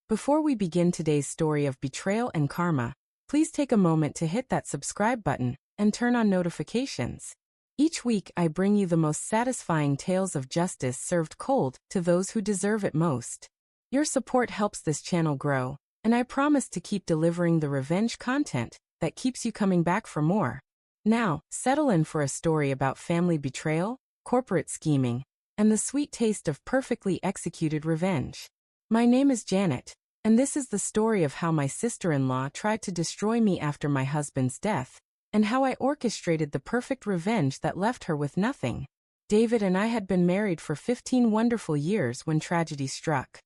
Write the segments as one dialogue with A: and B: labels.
A: Before we begin today's story of betrayal and karma, please take a moment to hit that subscribe button and turn on notifications. Each week I bring you the most satisfying tales of justice served cold to those who deserve it most. Your support helps this channel grow, and I promise to keep delivering the revenge content that keeps you coming back for more. Now, settle in for a story about family betrayal, corporate scheming, and the sweet taste of perfectly executed revenge. My name is Janet, and this is the story of how my sister-in-law tried to destroy me after my husband's death, and how I orchestrated the perfect revenge that left her with nothing. David and I had been married for 15 wonderful years when tragedy struck.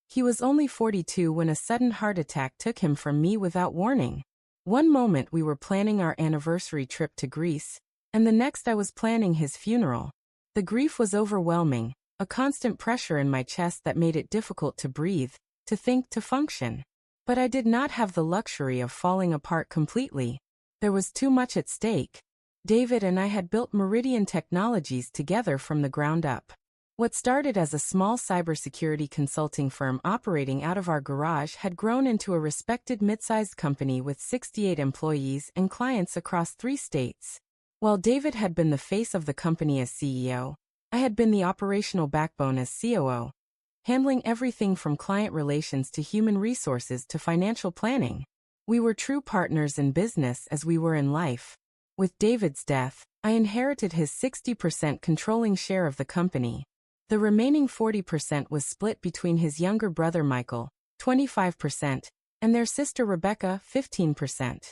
A: He was only 42 when a sudden heart attack took him from me without warning. One moment we were planning our anniversary trip to Greece, and the next I was planning his funeral. The grief was overwhelming, a constant pressure in my chest that made it difficult to breathe, to think, to function. But I did not have the luxury of falling apart completely. There was too much at stake. David and I had built Meridian Technologies together from the ground up. What started as a small cybersecurity consulting firm operating out of our garage had grown into a respected mid-sized company with 68 employees and clients across 3 states. While David had been the face of the company as CEO, I had been the operational backbone as COO, handling everything from client relations to human resources to financial planning. We were true partners in business as we were in life. With David's death, I inherited his 60% controlling share of the company. The remaining 40% was split between his younger brother Michael, 25%, and their sister Rebecca, 15%.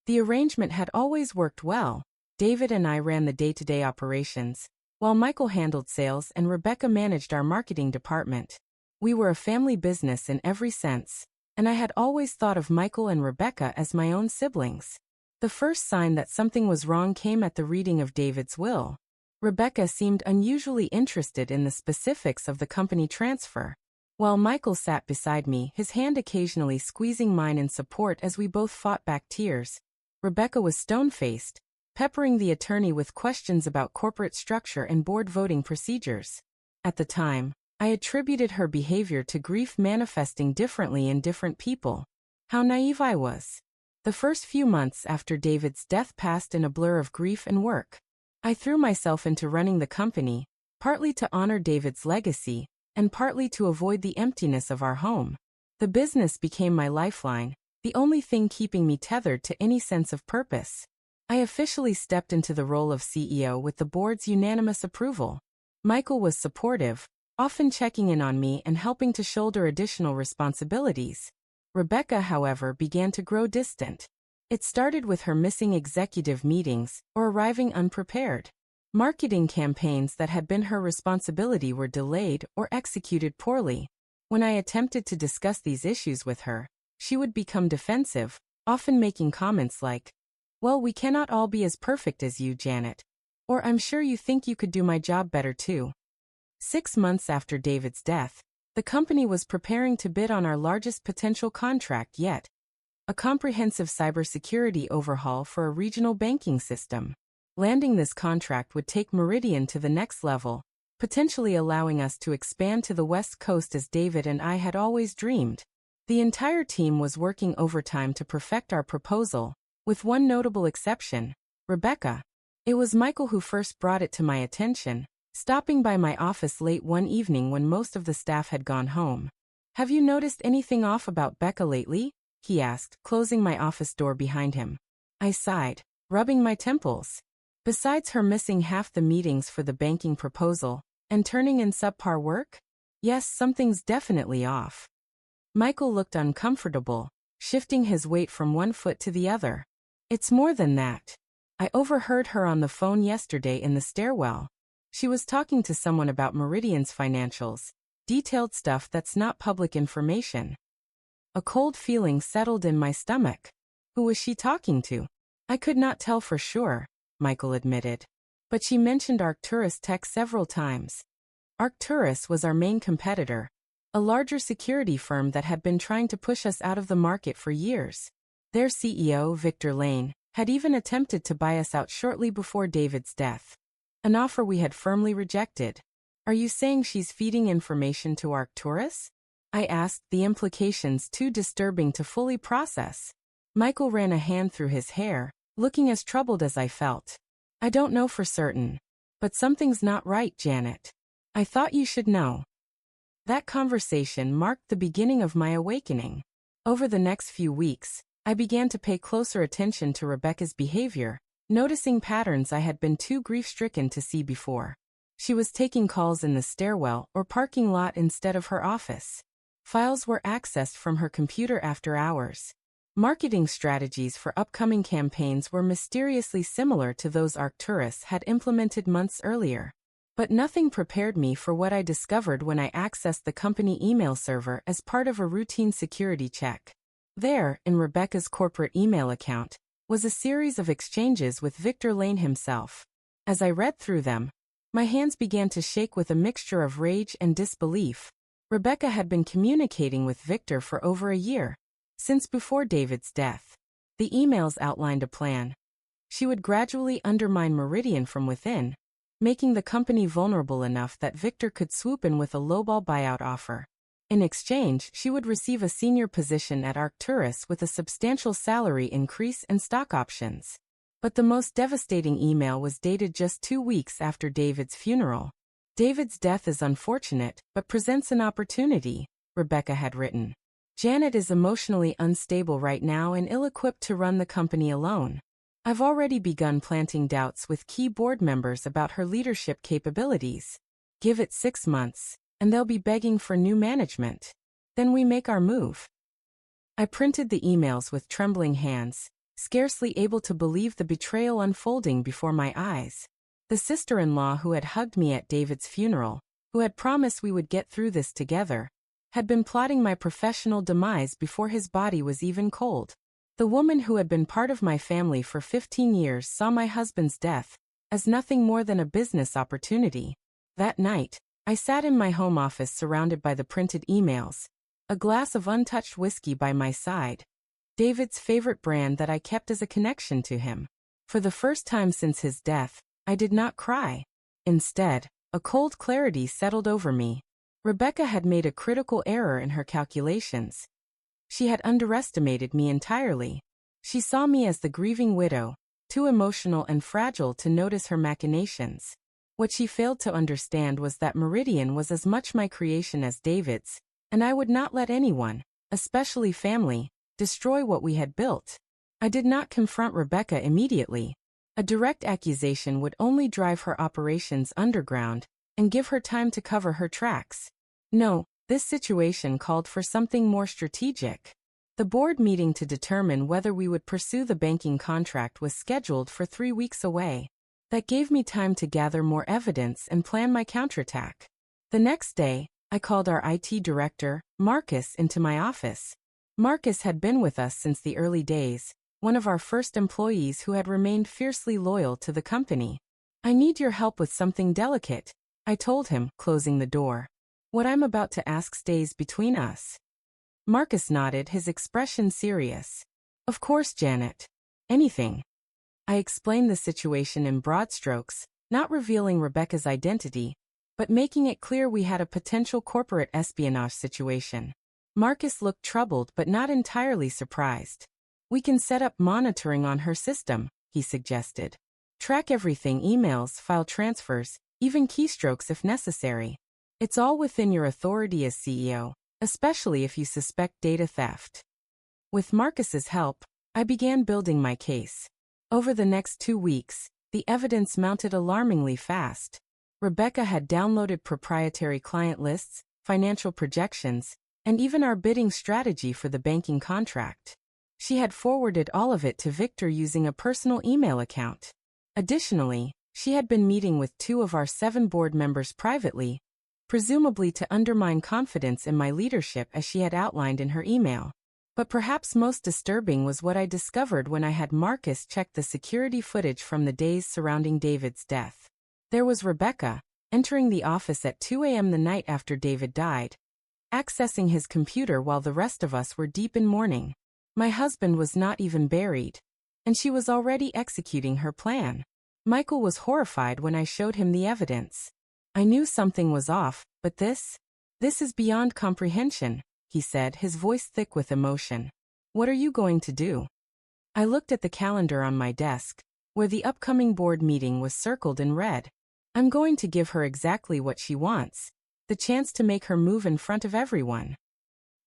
A: The arrangement had always worked well. David and I ran the day-to-day operations, while Michael handled sales and Rebecca managed our marketing department. We were a family business in every sense, and I had always thought of Michael and Rebecca as my own siblings. The first sign that something was wrong came at the reading of David's will. Rebecca seemed unusually interested in the specifics of the company transfer. While Michael sat beside me, his hand occasionally squeezing mine in support as we both fought back tears, Rebecca was stone-faced, peppering the attorney with questions about corporate structure and board voting procedures. At the time, I attributed her behavior to grief manifesting differently in different people. How naive I was. The first few months after David's death passed in a blur of grief and work. I threw myself into running the company, partly to honor David's legacy, and partly to avoid the emptiness of our home. The business became my lifeline, the only thing keeping me tethered to any sense of purpose. I officially stepped into the role of CEO with the board's unanimous approval. Michael was supportive, often checking in on me and helping to shoulder additional responsibilities. Rebecca, however, began to grow distant. It started with her missing executive meetings or arriving unprepared. Marketing campaigns that had been her responsibility were delayed or executed poorly. When I attempted to discuss these issues with her, she would become defensive, often making comments like, "Well, we cannot all be as perfect as you, Janet," or "I'm sure you think you could do my job better too." 6 months after David's death, the company was preparing to bid on our largest potential contract yet, a comprehensive cybersecurity overhaul for a regional banking system. Landing this contract would take Meridian to the next level, potentially allowing us to expand to the West Coast as David and I had always dreamed. The entire team was working overtime to perfect our proposal, with one notable exception, Rebecca. It was Michael who first brought it to my attention, stopping by my office late one evening when most of the staff had gone home. "Have you noticed anything off about Becca lately?" he asked, closing my office door behind him. I sighed, rubbing my temples. Besides her missing half the meetings for the banking proposal, and turning in subpar work? Yes, something's definitely off. Michael looked uncomfortable, shifting his weight from one foot to the other. It's more than that. I overheard her on the phone yesterday in the stairwell. She was talking to someone about Meridian's financials, detailed stuff that's not public information. A cold feeling settled in my stomach. Who was she talking to? I could not tell for sure, Michael admitted. But she mentioned Arcturus Tech several times. Arcturus was our main competitor, a larger security firm that had been trying to push us out of the market for years. Their CEO, Victor Lane, had even attempted to buy us out shortly before David's death. An offer we had firmly rejected. Are you saying she's feeding information to Arcturus? I asked, the implications too disturbing to fully process. Michael ran a hand through his hair, looking as troubled as I felt. I don't know for certain. But something's not right, Janet. I thought you should know. That conversation marked the beginning of my awakening. Over the next few weeks, I began to pay closer attention to Rebecca's behavior, noticing patterns I had been too grief-stricken to see before. She was taking calls in the stairwell or parking lot instead of her office. Files were accessed from her computer after hours. Marketing strategies for upcoming campaigns were mysteriously similar to those Arcturus had implemented months earlier. But nothing prepared me for what I discovered when I accessed the company email server as part of a routine security check. There, in Rebecca's corporate email account, was a series of exchanges with Victor Lane himself. As I read through them, my hands began to shake with a mixture of rage and disbelief. Rebecca had been communicating with Victor for over a year, since before David's death. The emails outlined a plan. She would gradually undermine Meridian from within, making the company vulnerable enough that Victor could swoop in with a lowball buyout offer. In exchange, she would receive a senior position at Arcturus with a substantial salary increase and stock options. But the most devastating email was dated just 2 weeks after David's funeral. David's death is unfortunate, but presents an opportunity, Rebecca had written. Janet is emotionally unstable right now and ill-equipped to run the company alone. I've already begun planting doubts with key board members about her leadership capabilities. Give it 6 months, and they'll be begging for new management. Then we make our move. I printed the emails with trembling hands, scarcely able to believe the betrayal unfolding before my eyes. The sister-in-law who had hugged me at David's funeral, who had promised we would get through this together, had been plotting my professional demise before his body was even cold. The woman who had been part of my family for 15 years saw my husband's death as nothing more than a business opportunity. That night, I sat in my home office surrounded by the printed emails, a glass of untouched whiskey by my side, David's favorite brand that I kept as a connection to him. For the first time since his death, I did not cry. Instead, a cold clarity settled over me. Rebecca had made a critical error in her calculations. She had underestimated me entirely. She saw me as the grieving widow, too emotional and fragile to notice her machinations. What she failed to understand was that Meridian was as much my creation as David's, and I would not let anyone, especially family, destroy what we had built. I did not confront Rebecca immediately. A direct accusation would only drive her operations underground and give her time to cover her tracks. No, this situation called for something more strategic. The board meeting to determine whether we would pursue the banking contract was scheduled for 3 weeks away. That gave me time to gather more evidence and plan my counterattack. The next day, I called our IT director, Marcus, into my office. Marcus had been with us since the early days, one of our first employees who had remained fiercely loyal to the company. I need your help with something delicate, I told him, closing the door. What I'm about to ask stays between us. Marcus nodded, his expression serious. Of course, Janet. Anything. I explained the situation in broad strokes, not revealing Rebecca's identity, but making it clear we had a potential corporate espionage situation. Marcus looked troubled but not entirely surprised. We can set up monitoring on her system, he suggested. Track everything, emails, file transfers, even keystrokes if necessary. It's all within your authority as CEO, especially if you suspect data theft. With Marcus's help, I began building my case. Over the next 2 weeks, the evidence mounted alarmingly fast. Rebecca had downloaded proprietary client lists, financial projections, and even our bidding strategy for the banking contract. She had forwarded all of it to Victor using a personal email account. Additionally, she had been meeting with 2 of our 7 board members privately, presumably to undermine confidence in my leadership as she had outlined in her email. But perhaps most disturbing was what I discovered when I had Marcus check the security footage from the days surrounding David's death. There was Rebecca, entering the office at 2 a.m. the night after David died, accessing his computer while the rest of us were deep in mourning. My husband was not even buried, and she was already executing her plan. Michael was horrified when I showed him the evidence. I knew something was off, but this is beyond comprehension, he said, his voice thick with emotion. What are you going to do? I looked at the calendar on my desk, where the upcoming board meeting was circled in red. I'm going to give her exactly what she wants, the chance to make her move in front of everyone.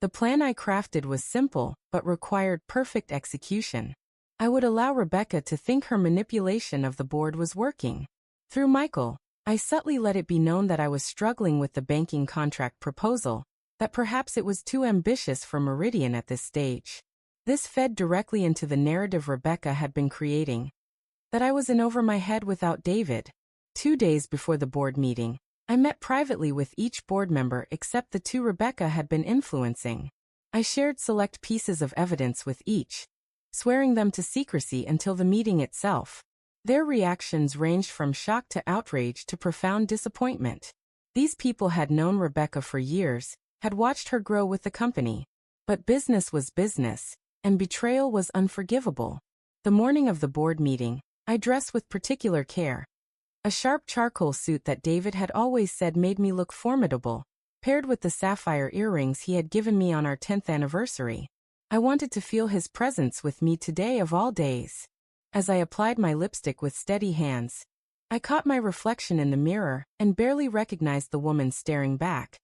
A: The plan I crafted was simple, but required perfect execution. I would allow Rebecca to think her manipulation of the board was working. Through Michael, I subtly let it be known that I was struggling with the banking contract proposal, that perhaps it was too ambitious for Meridian at this stage. This fed directly into the narrative Rebecca had been creating, that I was in over my head without David. 2 days before the board meeting, I met privately with each board member except the 2 Rebecca had been influencing. I shared select pieces of evidence with each, swearing them to secrecy until the meeting itself. Their reactions ranged from shock to outrage to profound disappointment. These people had known Rebecca for years, had watched her grow with the company. But business was business, and betrayal was unforgivable. The morning of the board meeting, I dressed with particular care. A sharp charcoal suit that David had always said made me look formidable, paired with the sapphire earrings he had given me on our 10th anniversary. I wanted to feel his presence with me today of all days. As I applied my lipstick with steady hands, I caught my reflection in the mirror and barely recognized the woman staring back.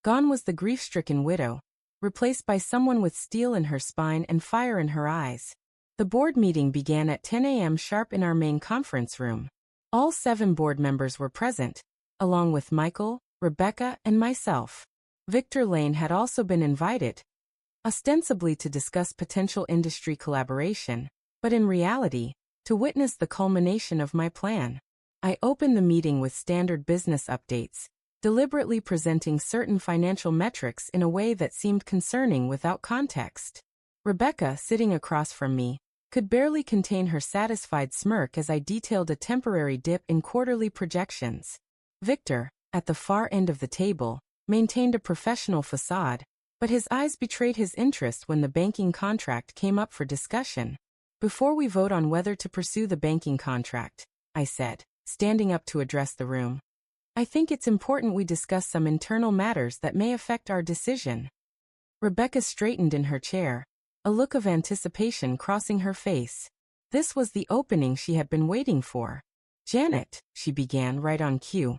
A: Gone was the grief-stricken widow, replaced by someone with steel in her spine and fire in her eyes. The board meeting began at 10 a.m. sharp in our main conference room. All 7 board members were present, along with Michael, Rebecca, and myself. Victor Lane had also been invited, ostensibly to discuss potential industry collaboration, but in reality, to witness the culmination of my plan. I opened the meeting with standard business updates, deliberately presenting certain financial metrics in a way that seemed concerning without context. Rebecca, sitting across from me, could barely contain her satisfied smirk as I detailed a temporary dip in quarterly projections. Victor, at the far end of the table, maintained a professional facade, but his eyes betrayed his interest when the banking contract came up for discussion. Before we vote on whether to pursue the banking contract, I said, standing up to address the room, I think it's important we discuss some internal matters that may affect our decision. Rebecca straightened in her chair, a look of anticipation crossing her face. This was the opening she had been waiting for. Janet, she began right on cue.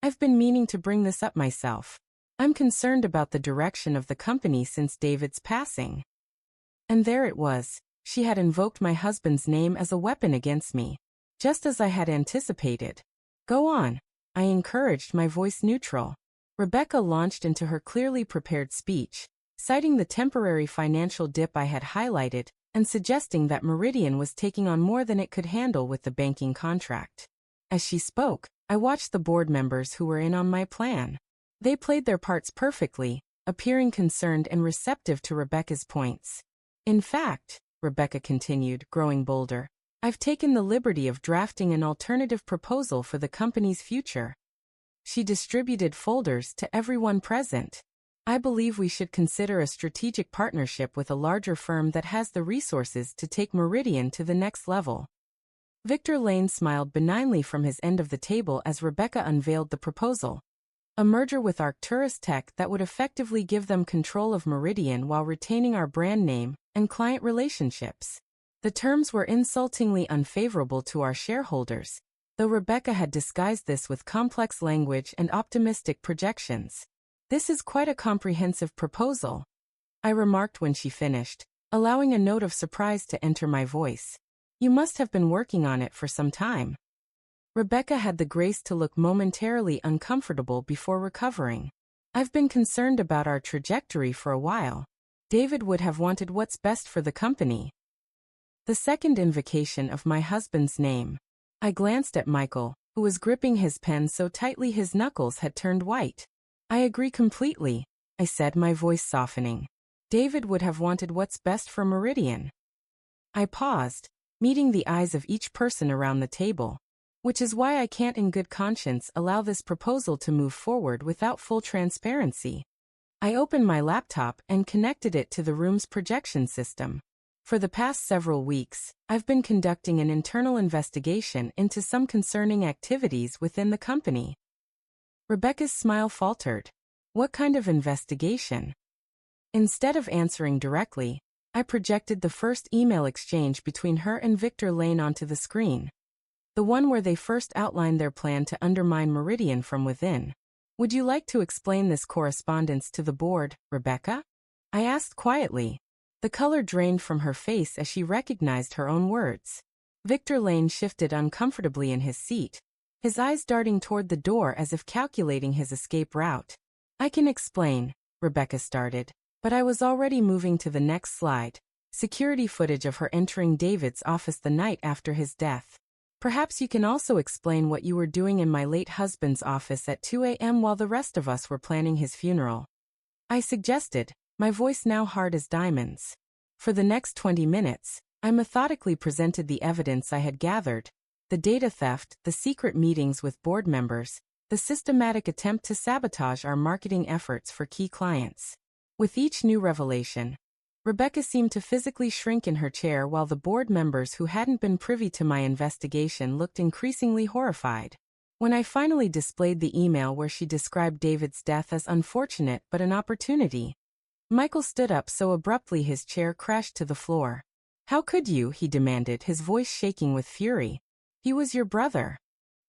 A: I've been meaning to bring this up myself. I'm concerned about the direction of the company since David's passing. And there it was. She had invoked my husband's name as a weapon against me, just as I had anticipated. Go on, I encouraged, my voice neutral. Rebecca launched into her clearly prepared speech, citing the temporary financial dip I had highlighted and suggesting that Meridian was taking on more than it could handle with the banking contract. As she spoke, I watched the board members who were in on my plan. They played their parts perfectly, appearing concerned and receptive to Rebecca's points. In fact, Rebecca continued, growing bolder, I've taken the liberty of drafting an alternative proposal for the company's future. She distributed folders to everyone present. I believe we should consider a strategic partnership with a larger firm that has the resources to take Meridian to the next level. Victor Lane smiled benignly from his end of the table as Rebecca unveiled the proposal. A merger with Arcturus Tech that would effectively give them control of Meridian while retaining our brand name and client relationships. The terms were insultingly unfavorable to our shareholders, though Rebecca had disguised this with complex language and optimistic projections. This is quite a comprehensive proposal, I remarked when she finished, allowing a note of surprise to enter my voice. You must have been working on it for some time. Rebecca had the grace to look momentarily uncomfortable before recovering. I've been concerned about our trajectory for a while. David would have wanted what's best for the company. The second invocation of my husband's name. I glanced at Michael, who was gripping his pen so tightly his knuckles had turned white. I agree completely, I said, my voice softening. David would have wanted what's best for Meridian. I paused, meeting the eyes of each person around the table, which is why I can't in good conscience allow this proposal to move forward without full transparency. I opened my laptop and connected it to the room's projection system. For the past several weeks, I've been conducting an internal investigation into some concerning activities within the company. Rebecca's smile faltered. What kind of investigation? Instead of answering directly, I projected the first email exchange between her and Victor Lane onto the screen. The one where they first outlined their plan to undermine Meridian from within. Would you like to explain this correspondence to the board, Rebecca? I asked quietly. The color drained from her face as she recognized her own words. Victor Lane shifted uncomfortably in his seat, his eyes darting toward the door as if calculating his escape route. I can explain, Rebecca started, but I was already moving to the next slide. Security footage of her entering David's office the night after his death. Perhaps you can also explain what you were doing in my late husband's office at 2 a.m. while the rest of us were planning his funeral. I suggested, my voice now hard as diamonds. For the next 20 minutes, I methodically presented the evidence I had gathered. The data theft, the secret meetings with board members, the systematic attempt to sabotage our marketing efforts for key clients. With each new revelation, Rebecca seemed to physically shrink in her chair while the board members who hadn't been privy to my investigation looked increasingly horrified. When I finally displayed the email where she described David's death as unfortunate but an opportunity, Michael stood up so abruptly his chair crashed to the floor. How could you? He demanded, his voice shaking with fury. He was your brother.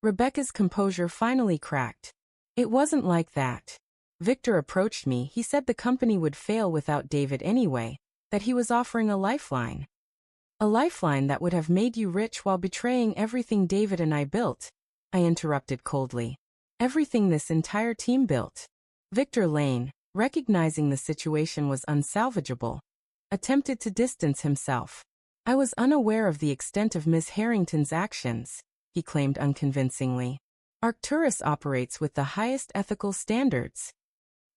A: Rebecca's composure finally cracked. It wasn't like that. Victor approached me. He said the company would fail without David anyway, that he was offering a lifeline. A lifeline that would have made you rich while betraying everything David and I built. I interrupted coldly. Everything this entire team built. Victor Lane, recognizing the situation was unsalvageable, attempted to distance himself. I was unaware of the extent of Ms. Harrington's actions, he claimed unconvincingly. Arcturus operates with the highest ethical standards.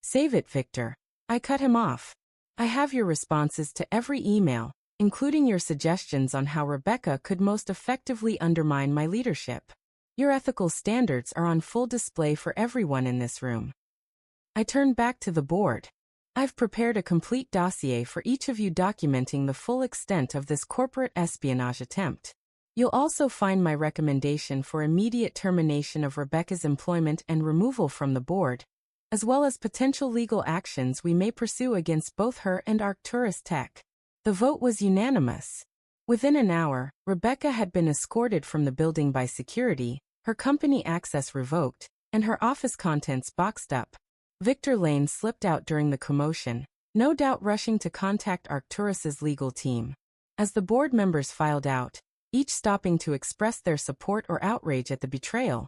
A: Save it, Victor. I cut him off. I have your responses to every email, including your suggestions on how Rebecca could most effectively undermine my leadership. Your ethical standards are on full display for everyone in this room. I turned back to the board. I've prepared a complete dossier for each of you documenting the full extent of this corporate espionage attempt. You'll also find my recommendation for immediate termination of Rebecca's employment and removal from the board, as well as potential legal actions we may pursue against both her and Arcturus Tech. The vote was unanimous. Within an hour, Rebecca had been escorted from the building by security, her company access revoked, and her office contents boxed up. Victor Lane slipped out during the commotion, no doubt rushing to contact Arcturus's legal team. As the board members filed out, each stopping to express their support or outrage at the betrayal,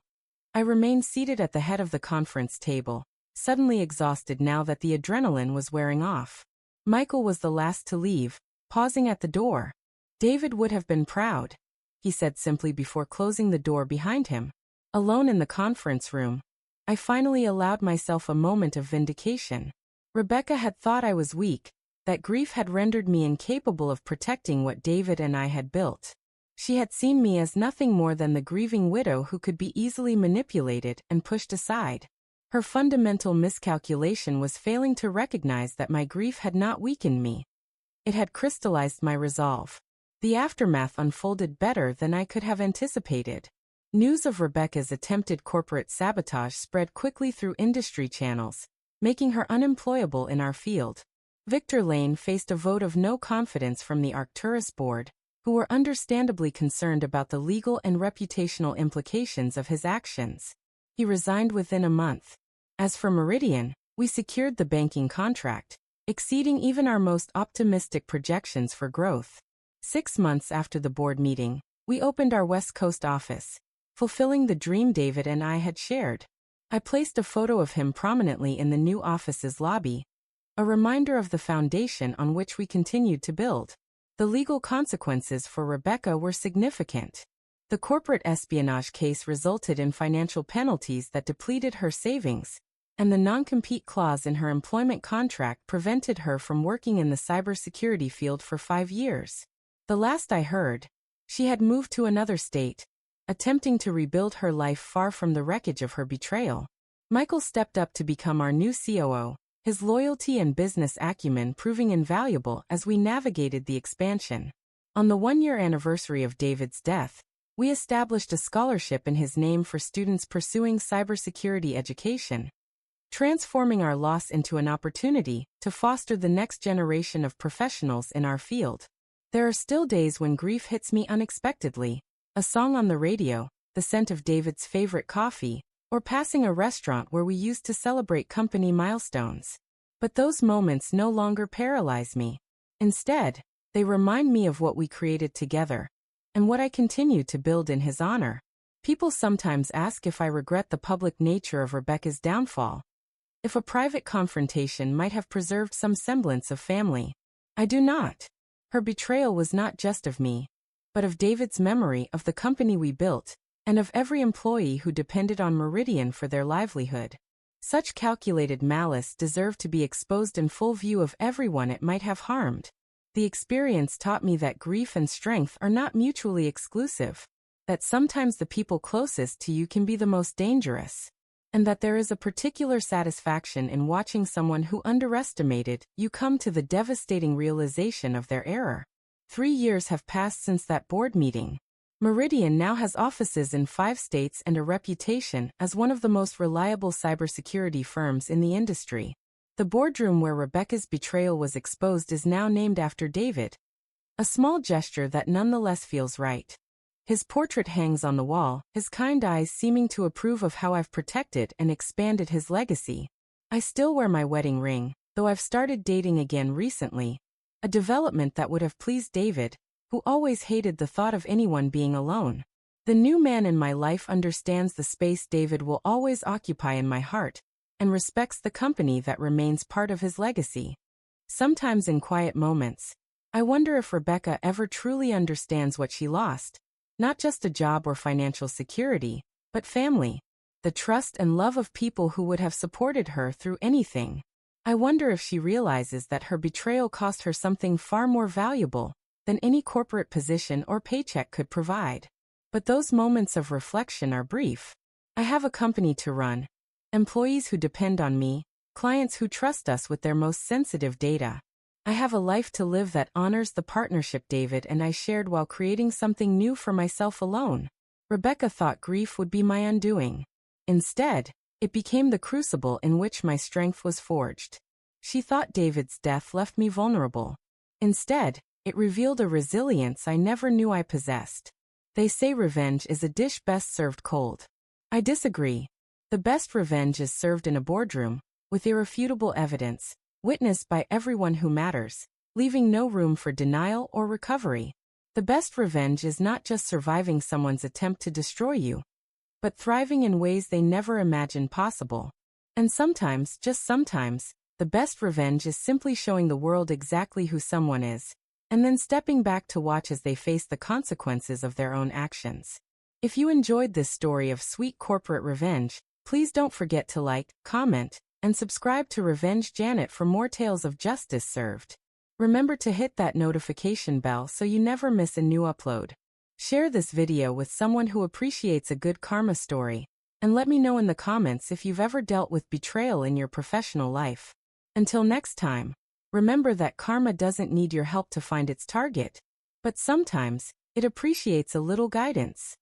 A: I remained seated at the head of the conference table, suddenly exhausted now that the adrenaline was wearing off. Michael was the last to leave, pausing at the door. David would have been proud, he said simply before closing the door behind him. Alone in the conference room, I finally allowed myself a moment of vindication. Rebecca had thought I was weak, that grief had rendered me incapable of protecting what David and I had built. She had seen me as nothing more than the grieving widow who could be easily manipulated and pushed aside. Her fundamental miscalculation was failing to recognize that my grief had not weakened me. It had crystallized my resolve. The aftermath unfolded better than I could have anticipated. News of Rebecca's attempted corporate sabotage spread quickly through industry channels, making her unemployable in our field. Victor Lane faced a vote of no confidence from the Arcturus board, who were understandably concerned about the legal and reputational implications of his actions. He resigned within a month. As for Meridian, we secured the banking contract, exceeding even our most optimistic projections for growth. 6 months after the board meeting, we opened our West Coast office, fulfilling the dream David and I had shared. I placed a photo of him prominently in the new office's lobby, a reminder of the foundation on which we continued to build. The legal consequences for Rebecca were significant. The corporate espionage case resulted in financial penalties that depleted her savings, and the non-compete clause in her employment contract prevented her from working in the cybersecurity field for 5 years. The last I heard, she had moved to another state, attempting to rebuild her life far from the wreckage of her betrayal. Michael stepped up to become our new COO, his loyalty and business acumen proving invaluable as we navigated the expansion. On the 1-year anniversary of David's death, we established a scholarship in his name for students pursuing cybersecurity education. transforming our loss into an opportunity to foster the next generation of professionals in our field. There are still days when grief hits me unexpectedly. A song on the radio, the scent of David's favorite coffee, or passing a restaurant where we used to celebrate company milestones. But those moments no longer paralyze me. Instead, they remind me of what we created together, and what I continue to build in his honor. People sometimes ask if I regret the public nature of Rebecca's downfall. If a private confrontation might have preserved some semblance of family. I do not. Her betrayal was not just of me, but of David's memory of the company we built, and of every employee who depended on Meridian for their livelihood. Such calculated malice deserved to be exposed in full view of everyone it might have harmed. The experience taught me that grief and strength are not mutually exclusive, that sometimes the people closest to you can be the most dangerous, and that there is a particular satisfaction in watching someone who underestimated you come to the devastating realization of their error. 3 years have passed since that board meeting. Meridian now has offices in 5 states and a reputation as one of the most reliable cybersecurity firms in the industry. The boardroom where Rebecca's betrayal was exposed is now named after David. A small gesture that nonetheless feels right. His portrait hangs on the wall, his kind eyes seeming to approve of how I've protected and expanded his legacy. I still wear my wedding ring, though I've started dating again recently. A development that would have pleased David, who always hated the thought of anyone being alone. The new man in my life understands the space David will always occupy in my heart, and respects the company that remains part of his legacy. Sometimes in quiet moments, I wonder if Rebecca ever truly understands what she lost. Not just a job or financial security, but family, the trust and love of people who would have supported her through anything. I wonder if she realizes that her betrayal cost her something far more valuable than any corporate position or paycheck could provide. But those moments of reflection are brief. I have a company to run, employees who depend on me, clients who trust us with their most sensitive data. I have a life to live that honors the partnership David and I shared while creating something new for myself alone. Rebecca thought grief would be my undoing. Instead, it became the crucible in which my strength was forged. She thought David's death left me vulnerable. Instead, it revealed a resilience I never knew I possessed. They say revenge is a dish best served cold. I disagree. The best revenge is served in a boardroom, with irrefutable evidence, witnessed by everyone who matters, leaving no room for denial or recovery. The best revenge is not just surviving someone's attempt to destroy you, but thriving in ways they never imagined possible. And sometimes, just sometimes, the best revenge is simply showing the world exactly who someone is, and then stepping back to watch as they face the consequences of their own actions. If you enjoyed this story of sweet corporate revenge, please don't forget to like, comment, and subscribe to Revenge Janet for more tales of justice served. Remember to hit that notification bell so you never miss a new upload. Share this video with someone who appreciates a good karma story, and let me know in the comments if you've ever dealt with betrayal in your professional life. Until next time, remember that karma doesn't need your help to find its target, but sometimes it appreciates a little guidance.